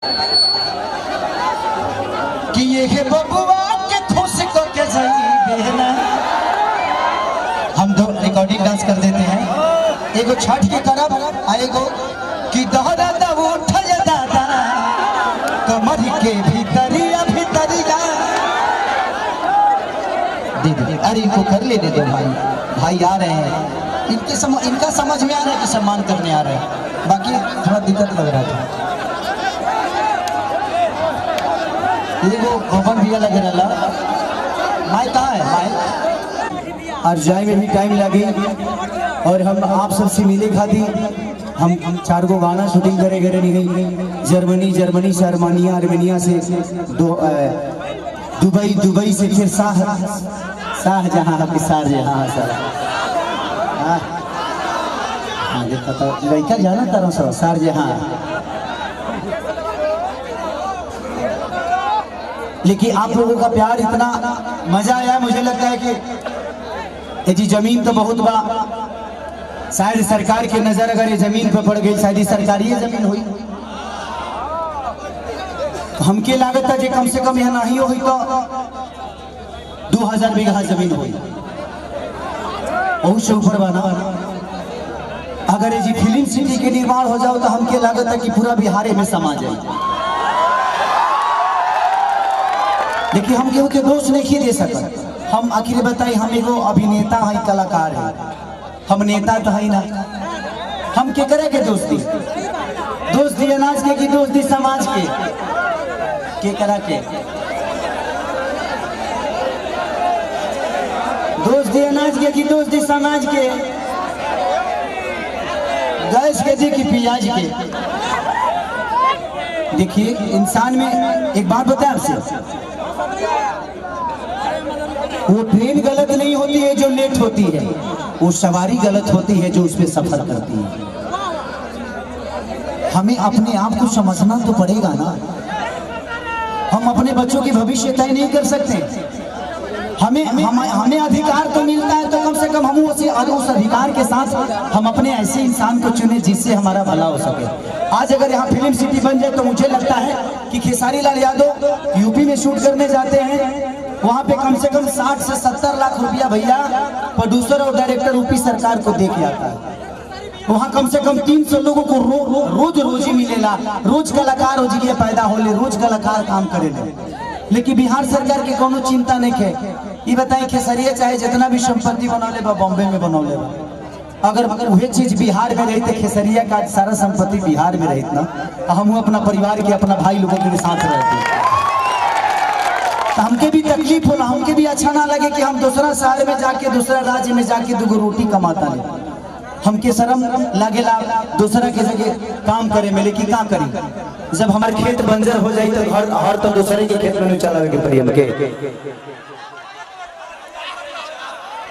कि ये है बबुआ के खुश को के जाई बहना। हम दो रिकॉर्डिंग डांस कर देते हैं, एगो छठ के करब आएगो कि दहरा दब उठल दादा कमर के भीतरिया भीतरिया। दीदी अरे इनको कर ले दे दो भाई, भाई आ रहे हैं, इनका समझ में आ रहा है कि सम्मान करने आ रहे हैं, बाकी थोड़ा दिक्कत लग रहा था। वो गोवन भी लग रहा माई कहाँ है माई? और जाए में भी टाइम लगी और हम आप सबसे मिले खाती हम 4 गो गाना शूटिंग करे करे नहीं। जर्मनी से आर्मेनिया से दुबई से फिर शाहजहां के शाहजहां सर। हाँ देखा तो लड़का जाना तारा सर शाहजहां। लेकिन आप लोगों का प्यार इतना मजा आया, मुझे लगता है कि जी जमीन तो बहुत बड़ा, शायद सरकार की नजर अगर ये जमीन पर पड़ गई शायद सरकारी जमीन हुई। हमके लागत है कि कम से कम यह नहीं हुई तो 2000 बीघा जमीन हुई, बहुत से ऊपर बना। अगर ये जी फिल्म सिटी के निर्माण हो जाओ तो हमके लागत है कि पूरा बिहार में समा जाए। लेकिन हम केहू के दोष नहीं दे सकते। हम आखिर बताई हम एगो अभिनेता है, कलाकार है, हम नेता तो है ना। हम के करे के दोस्ती अनाज के की दोस्ती समाज के करा के दोस्ती अनाज के की दोस्ती समाज के, गैस के जी की प्याज के। देखिए इंसान में एक बात बताए आपसे, वो ट्रेन गलत नहीं होती है जो लेट होती है, वो सवारी गलत होती है जो उसमें सफर करती है। हमें अपने आप को समझना तो पड़ेगा ना। हम अपने बच्चों की भविष्य तय नहीं कर सकते। हमें अधिकार तो मिलता है तो कम से कम हम उस अधिकार के साथ हम अपने ऐसे इंसान को चुने जिससे हमारा भला हो सके। आज अगर यहाँ फिल्म सिटी बन जाए तो मुझे लगता है कि खेसारी लाल यादव यूपी में शूट करने जाते हैं, वहाँ पे कम से कम 60 से 70 लाख रुपया भैया प्रोड्यूसर और डायरेक्टर यूपी सरकार को दे के आता है। वहाँ कम से कम 300 लोगों को रोजी मिलेला, रोज कलाकार हो जी पैदा होले, रोज कलाकार काम करेले। लेकिन बिहार सरकार के कोनो चिंता नहीं है। ये बताएं खेसरिया चाहे जितना भी संपत्ति बनौले बा बॉम्बे में बनौले बा, अगर वही चीज बिहार में रही तो खेसरिया का सारा संपत्ति बिहार में रही ना, हम अपना परिवार के अपना भाई लोगों के साथ रहते तो हमके भी तकलीफ होला, हमके भी अच्छा ना लगे कि हम दूसरा शहर में जाके दूसरा राज्य में जाके 2 रोटी कमाता नहीं। हमके शर्म लागेला दूसरा के जगह काम करे में, लेकिन क्या करी जब हमारे खेत बंजर हो जाए तो हर तो दूसरे के खेत में चलावे के पड़ी हमके।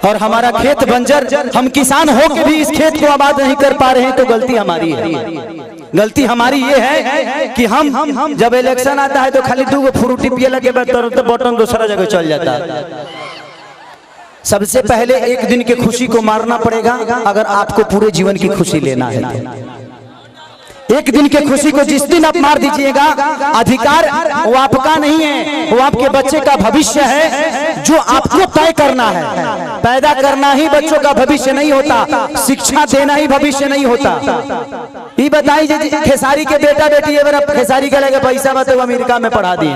और हमारा खेत बंजर, हम किसान हो के भी इस खेत को आबाद नहीं कर पा रहे हैं तो गलती हमारी है। गलती हमारी ये है कि हम जब इलेक्शन आता है तो खाली 2 फ्रूटी पिए लगे तो बटन दूसरा जगह चल जाता है। सबसे पहले एक दिन की खुशी को मारना पड़ेगा अगर आपको पूरे जीवन की खुशी लेना है। एक दिन की खुशी को जिस दिन आप मार दीजिएगा, अधिकार वो आपका नहीं है, वो आपके बच्चे का भविष्य है जो आपको तय करना है। पैदा करना ही बच्चों का भविष्य नहीं होता, शिक्षा देना ही भविष्य नहीं होता। ये बताइए खेसारी के बेटा बेटी है, खेसारी का लगे पैसा बता वो अमेरिका में पढ़ा दिए,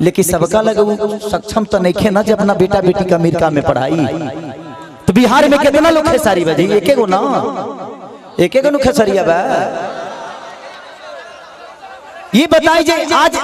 लेकिन सबका लगे वो सक्षम तो नहीं खे ना जब अपना बेटा बेटी का अमेरिका में पढ़ाई। तो बिहार में कितना लोग खेसारी बजे एक गो ना, एक खेसरिया बा। ये बताइए आज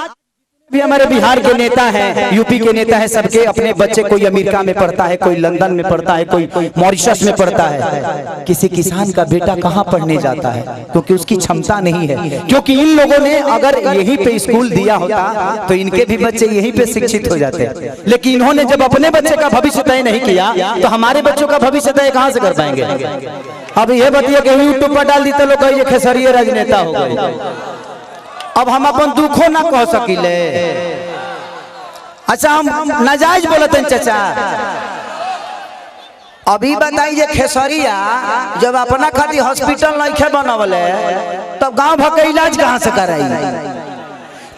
भी हमारे बिहार के नेता हैं, यूपी के नेता हैं, सबके अपने बच्चे कोई अमेरिका में पढ़ता है, कोई लंदन में पढ़ता है, कोई मॉरिशस में पढ़ता है। किसी किसान का बेटा कहाँ पढ़ने जाता है क्योंकि उसकी क्षमता नहीं है। क्योंकि इन लोगों ने अगर यहीं पे स्कूल दिया होता तो इनके भी बच्चे यहीं पे शिक्षित हो जाते। लेकिन इन्होंने जब अपने बच्चे का भविष्य तय नहीं किया तो हमारे बच्चों का भविष्य तय कहाँ से कर पाएंगे? अब ये बताइए कि यूट्यूब पर डाल दी तो लोग ये खेसरिया राजनेता हो गए। अब हम अपन दुखों ना कह सकिले। अच्छा हम नाजायज बोलते हैं चाचा। अभी बताइए खेसरिया जब अपना खातिर हॉस्पिटल नहीं बनवले तब गांव भर के इलाज कहाँ से कराई?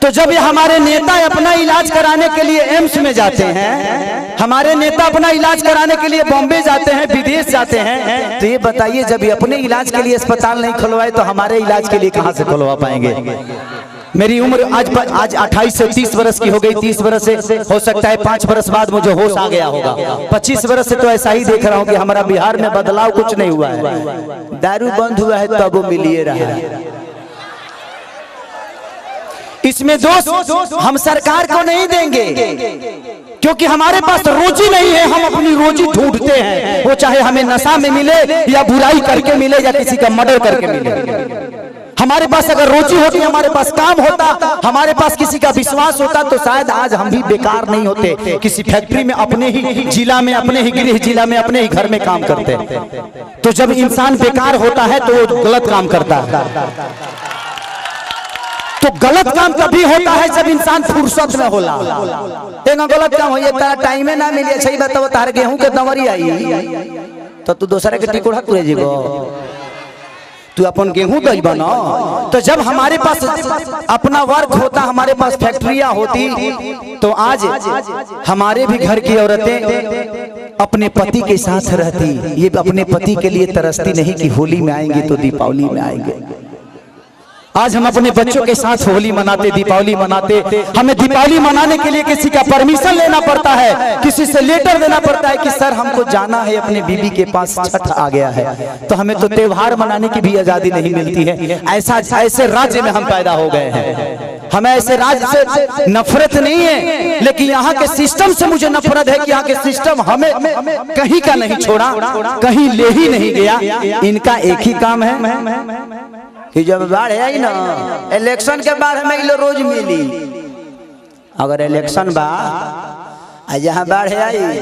तो जब ये हमारे नेता अपना इलाज कराने के लिए एम्स में जाते हैं, हमारे नेता अपना इलाज कराने के लिए बॉम्बे जाते हैं, विदेश जाते हैं, तो ये बताइए जब ये अपने इलाज के लिए अस्पताल नहीं खुलवाए तो हमारे इलाज के लिए कहां से खुलवा पाएंगे। मेरी उम्र आज 28 से 30 वर्ष की हो गई। 30 वर्ष से हो सकता है 5 वर्ष बाद मुझे होश आ गया होगा। 25 वर्ष से तो ऐसा ही देख रहा हूँ कि हमारा बिहार में बदलाव कुछ नहीं हुआ है। दारू बंद हुआ है तब वो मिलिए रहा है। इसमें दोस्त हम सरकार को नहीं देंगे, क्योंकि हमारे पास रोजी नहीं है। हम अपनी रोजी ढूंढते हैं, वो चाहे हमें नशा में मिले या बुराई करके मिले या किसी का मर्डर करके मिले। हमारे पास अगर रोजी होती, हमारे पास काम होता, हमारे पास किसी का विश्वास होता, तो शायद आज हम भी बेकार नहीं होते। किसी फैक्ट्री में अपने ही जिला में, अपने ही गृह जिला में, अपने ही घर में काम करते। तो जब इंसान बेकार होता है तो वो गलत काम करता है। तो गलत काम तभी होता है जब इंसान फुर्सत में होला। गलत काम हो टाइम ना मिले। सही बताओ, तार गेहूं के दवरी आई तो तू दूसरे के टिकोड़ा तुरे जीवो, तू अपन गेहूं दही बना। तो जब हमारे पास अपना वर्क होता, हमारे पास फैक्ट्रियां होती, तो आज हमारे भी घर की औरतें अपने पति के साथ रहती। ये अपने पति के लिए तरसती नहीं कि होली में आएंगे तो दीपावली में आएंगे। आज हम अपने बच्चों के साथ होली मनाते, दीपावली मनाते। हमें दीपावली मनाने के लिए किसी का परमिशन लेना पड़ता है, किसी से लेटर देना पड़ता है कि सर हमको जाना है अपने बीबी के पास, छठ आ गया है। तो हमें तो त्योहार मनाने की भी आजादी नहीं मिलती है। ऐसे राज्य में हम पैदा हो गए हैं। हमें ऐसे राज्य से नफरत नहीं है, लेकिन यहाँ के सिस्टम से मुझे नफरत है कि यहाँ के सिस्टम हमें कहीं का नहीं छोड़ा, कहीं ले ही नहीं गया। इनका एक ही काम है कि जब बाढ़ आई ना, इलेक्शन के बाद हमें रोज मिली। अगर इलेक्शन बा जहाँ बाढ़ आई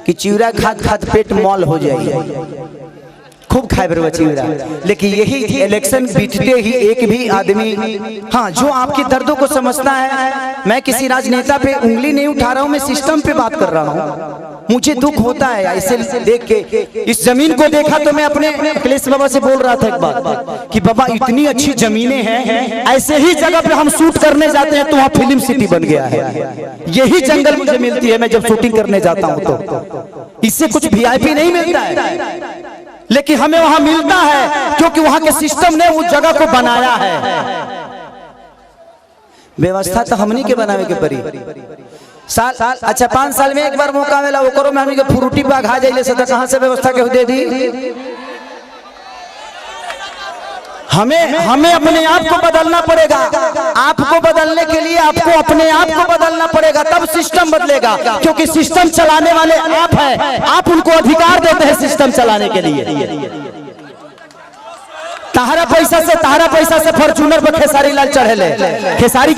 कि चिवड़ा खाद खाद पेट मॉल हो जाए, खूब खाए बरवा चिवड़ा। लेकिन यही इलेक्शन बीतते ही एक भी आदमी, हाँ, जो आपके दर्दों को समझता है। मैं किसी राजनेता पे उंगली नहीं उठा रहा हूँ, मैं सिस्टम पे बात कर रहा हूँ। मुझे दुख होता है ऐसे देख के। इस जमीन को देखा तो मैं अपने अखिलेश बाबा से बोल रहा था एक बात कि बाबा इतनी अच्छी जमीनें हैं, ऐसे ही जगह पे हम शूट करने जाते हैं तो वहाँ फिल्म सिटी बन गया है। यही जंगल मुझे मिलती है मैं जब शूटिंग करने जाता हूँ। तो इससे कुछ वीआईपी नहीं मिलता है, लेकिन हमें वहां मिलता है क्योंकि वहां के सिस्टम ने उस जगह को बनाया है। व्यवस्था तो हमनी के बनावे के परी। साल अच्छा 5 साल में एक बार मौका मिला, वो करो में हमनी के फ्रूटी पे घा जाइले से कहां से व्यवस्था के दे दी। हमें अपने आप को बदलना पड़ेगा। आपको बदलने के लिए आपको अपने आप को बदलना पड़ेगा, तब सिस्टम बदलेगा। क्योंकि सिस्टम चलाने वाले आप हैं, आप उनको अधिकार देते हैं सिस्टम चलाने के लिए। तारा पैसा से फॉर्च्यूनर पर खेसारी लाल चढ़ेले। खेसारी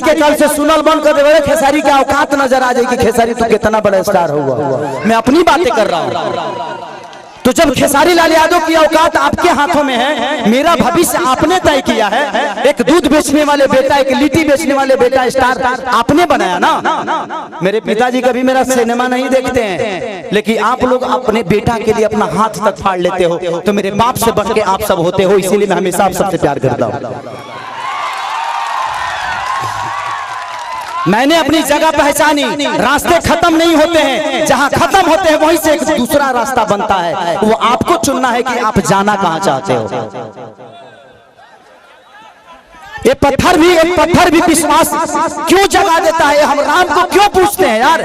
के कल से सुनल बंद कर दे। खेसारी के औकात नजर आ जाएगी। खेसारी तो कितना बड़ा स्टार हुआ। मैं अपनी बातें कर रहा हूँ। तो जब खेसारी लाल यादव की औकात आपके हाथों में है, मेरा भविष्य आपने तय किया है। एक दूध बेचने वाले बेटा, एक लिट्टी बेचने वाले बेटा स्टार आपने बनाया ना। मेरे पिताजी कभी मेरा सिनेमा नहीं देखते हैं, लेकिन आप लोग अपने बेटा के लिए अपना हाथ तक फाड़ लेते हो। तो मेरे बाप से बढ़ के आप सब होते हो, इसीलिए मैं हमेशा आप सबसे प्यार करता हूँ। मैंने अपनी जगह पहचानी। रास्ते खत्म नहीं होते हैं, जहां खत्म होते हैं वहीं से एक दूसरा रास्ता बनता है। वो आपको चुनना है कि आप जाना कहां चाहते हो। ये पत्थर भी विश्वास क्यों जगा देता है। हम राम को क्यों पूछते हैं यार?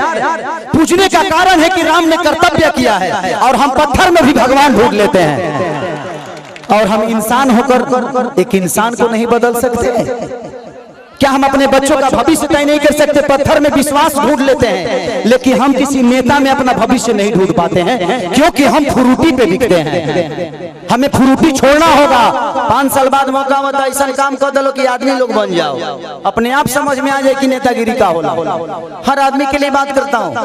पूछने का कारण है कि राम ने कर्तव्य किया है, और हम पत्थर में भी भगवान ढूंढ लेते हैं। और हम इंसान होकर एक इंसान को नहीं बदल सकते। क्या हम अपने बच्चों का भविष्य तय नहीं कर सकते? पत्थर में विश्वास ढूंढ लेते हैं, लेकिन हम किसी नेता में अपना भविष्य नहीं ढूंढ पाते हैं, क्योंकि हम फ्रूटी पे बिकते हैं। हमें फ्रूटी छोड़ना होगा। 5 साल बाद मौका होता है, ऐसा काम कर दो कि आदमी लोग बन जाओ। अपने आप समझ में आ जाए कि नेतागिरी का होला। हर आदमी के लिए बात करता हूँ।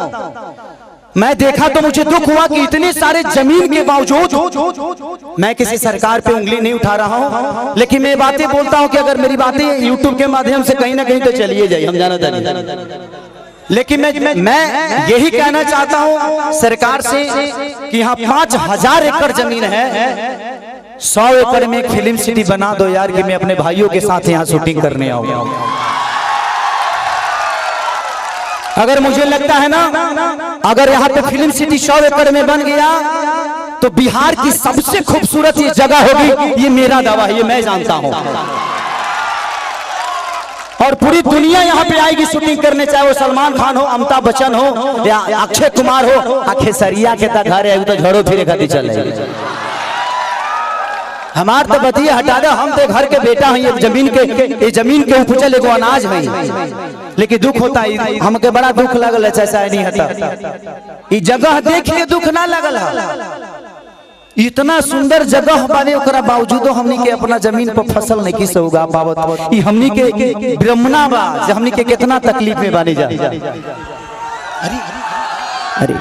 मैं देखा तो मुझे दुख हुआ कि इतने सारे जमीन के बावजूद, मैं किसी सरकार पे उंगली नहीं उठा रहा हूं, लेकिन मैं बातें बोलता हूं कि अगर मेरी बातें YouTube के माध्यम से कहीं ना कहीं तो चलिए जाए, हम जाना था। लेकिन मैं यही कहना चाहता हूं सरकार से कि यहाँ 5000 एकड़ जमीन है, 100 एकड़ में एक फिल्म सिटी बना दो यार कि मैं अपने भाइयों के साथ यहाँ शूटिंग करने आऊँ। अगर मुझे लगता है ना, अगर यहाँ पे फिल्म सिटी 100 एकड़ में बन गया तो बिहार की सबसे खूबसूरत ये जगह होगी, ये मेरा दावा है, ये मैं जानता हूँ। और पूरी दुनिया यहाँ पे आएगी शूटिंग करने, चाहे वो सलमान खान हो, अमिताभ बच्चन हो या अक्षय कुमार हो। खेसरिया के तक घर है तो झड़ो फिरे खाती चल रही। हमार तो बतिए हटा दे, हम तो घर के बेटा हैं, ये जमीन के उपजल एगो अनाज है। लेकिन दुख होता है, हमके बड़ा दुख लगल है, ऐसा नहीं होता। ये जगह देख के दुख ना लगल है। इतना सुंदर जगह बाने ओकरा बावजूदो हमनी के अपना जमीन पर फसल नहीं किस उगा पावत। ई हमनी के ब्रह्मणा बा, हमनी के कितना तकलीफ में बानी जा। अरे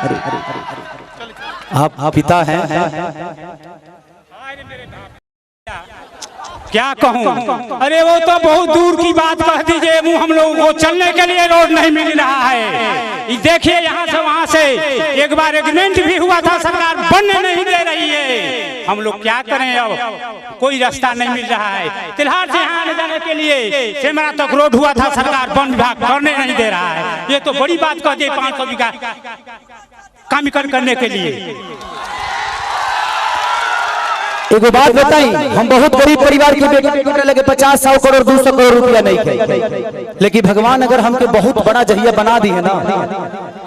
आप पिता हैं, क्या कहूँ? अरे वो तो बहुत दूर की बात कह दीजिए, हम लोगों को चलने के लिए रोड नहीं मिल रहा है। देखिए यहाँ से वहाँ से एक बार एग्रीमेंट भी हुआ था, सरकार बनने नहीं दे रही है। हम लोग क्या करें, अब कोई रास्ता नहीं मिल रहा है। तिल्हार से यहाँ आने जाने के लिए सेमरा तक रोड हुआ था, सरकार वन विभाग करने नहीं दे रहा है। ये तो बड़ी बात कह दी, 500 बीघा काम करने के लिए। एक बात बताई, हम बहुत गरीब परिवार के बेटे लगे 50-100 करोड़ 200 करोड़ रुपया नहीं थे, लेकिन भगवान अगर हमके बहुत बड़ा जहिया बना दी है ना,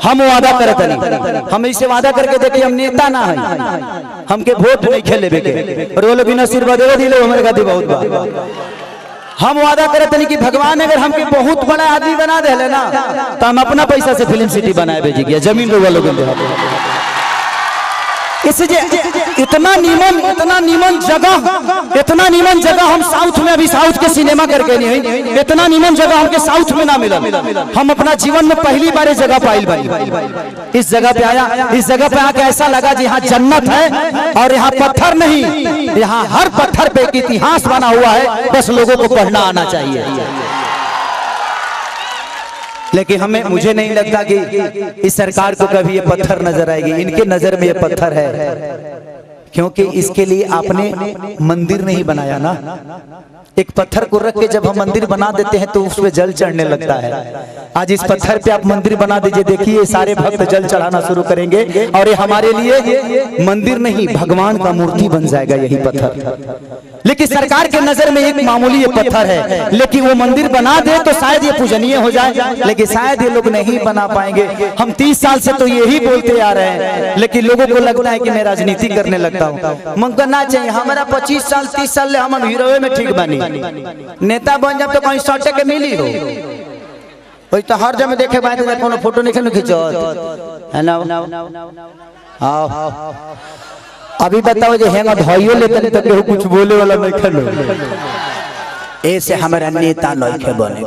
हम वादा करते नहीं। हम ऐसे वादा करके देखे हम नेता ना है, हमके वोट नहीं खेले बेके और वो लोग बिना आशीर्वाद दिले हमारे खाती बहुत बात। हम वादा करते नहीं कि भगवान अगर हमके बहुत बड़ा आदमी बना दे ना, तो हम अपना पैसा से फिल्म सिटी बनाए भेजी गया, जमीन लोग इसलिए इतना नीमन जगह हम साउथ में, अभी साउथ के सिनेमा करके नहीं है, इतना नीमन जगह हमके साउथ में ना मिला। हम अपना जीवन में पहली बार इस जगह पाइल भाई, इस जगह पे आया, इस जगह पे आके ऐसा लगा जी यहाँ जन्नत है। और यहाँ पत्थर नहीं, यहाँ हर पत्थर पे एक इतिहास बना हुआ है, बस लोगों को पढ़ना आना चाहिए। लेकिन मुझे नहीं लगता कि इस सरकार को कभी ये पत्थर नजर आएगी। इनके नजर में ये पत्थर है, क्योंकि इसके लिए आपने मंदिर नहीं बनाया ना। एक पत्थर को रख के जब हम मंदिर बना देते हैं तो उस पे जल चढ़ने लगता है। आज इस पत्थर पे आप मंदिर बना दीजिए, देखिए सारे भक्त जल चढ़ाना शुरू करेंगे और ये हमारे लिए मंदिर नहीं, भगवान का मूर्ति बन जाएगा यही पत्थर। लेकिन सरकार के नजर में एक मामूली ये पत्थर है, लेकिन वो मंदिर बना दे तो शायद ये पूजनीय हो जाए, लेकिन शायद ये लोग नहीं बना पाएंगे। हम 30 साल से तो यही बोलते आ रहे हैं, लेकिन लोगों को लगता है कि मैं राजनीति करने लगता हूँ। मन करना चाहिए, हमारा 25 साल 30 साल हम हीरो में ठीक बनी, नेता बन जब तो कहीं सटे के मिली हो, वही तो हर जगह देखे बात कोनो फोटो नहीं खींचो है ना। अभी बताओ जो हैंगा धोइयो लेते तो केहू कुछ बोले वाला नहीं खलो, ऐसे हमारा नेता नहीं बने।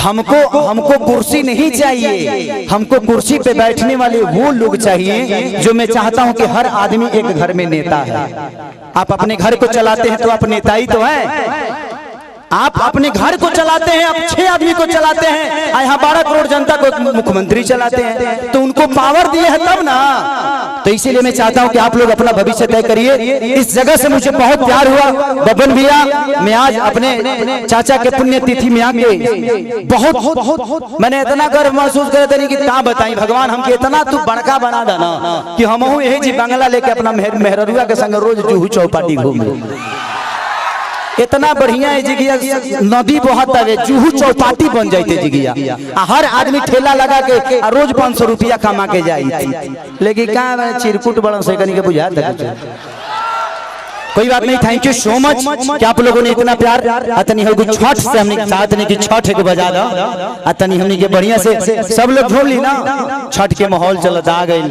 हमको कुर्सी नहीं चाहिए, हमको कुर्सी पे बैठने वाले वो लोग चाहिए जो मैं चाहता हूं कि हर आदमी एक घर में नेता है। आप अपने घर को चलाते हैं तो आप नेता ही तो हैं। आप अपने घर को चलाते हैं, आप 6 आदमी को चलाते हैं, यहाँ 12 करोड़ जनता को मुख्यमंत्री चलाते हैं, तो उनको पावर दिए है तब ना। तो इसीलिए मैं चाहता हूं कि आप लोग अपना भविष्य तय करिए। इस जगह से मुझे बहुत प्यार हुआ बबन भैया, मैं आज अपने चाचा के पुण्यतिथि में आके बहुत मैंने इतना गर्व महसूस करे थे कि क्या बताई, भगवान हमके इतना तू बड़का बना देना कि हम यही जी बंगला लेके अपना मेहरुआ के संग रोज जूहू चौपाटी घूमे। इतना बढ़िया है जिगिया, नदी बहता है, जूहू चौपाटी बन जाते जिगिया, हर आदमी ठेला लगा के रोज 500 रुपया कमा के जाए। लेकिन क्या चिरकुट बड़ा से के बुझा था। कोई बात नहीं, थैंक यू सो मच कि आप लोगों ने इतना प्यार। अतनी हो छठ से हमने चाहत नहीं कि छठ के बजा दो, अतनी हमने के बढ़िया से सब लोग झोल ली ना, छठ के माहौल चलता आ गई।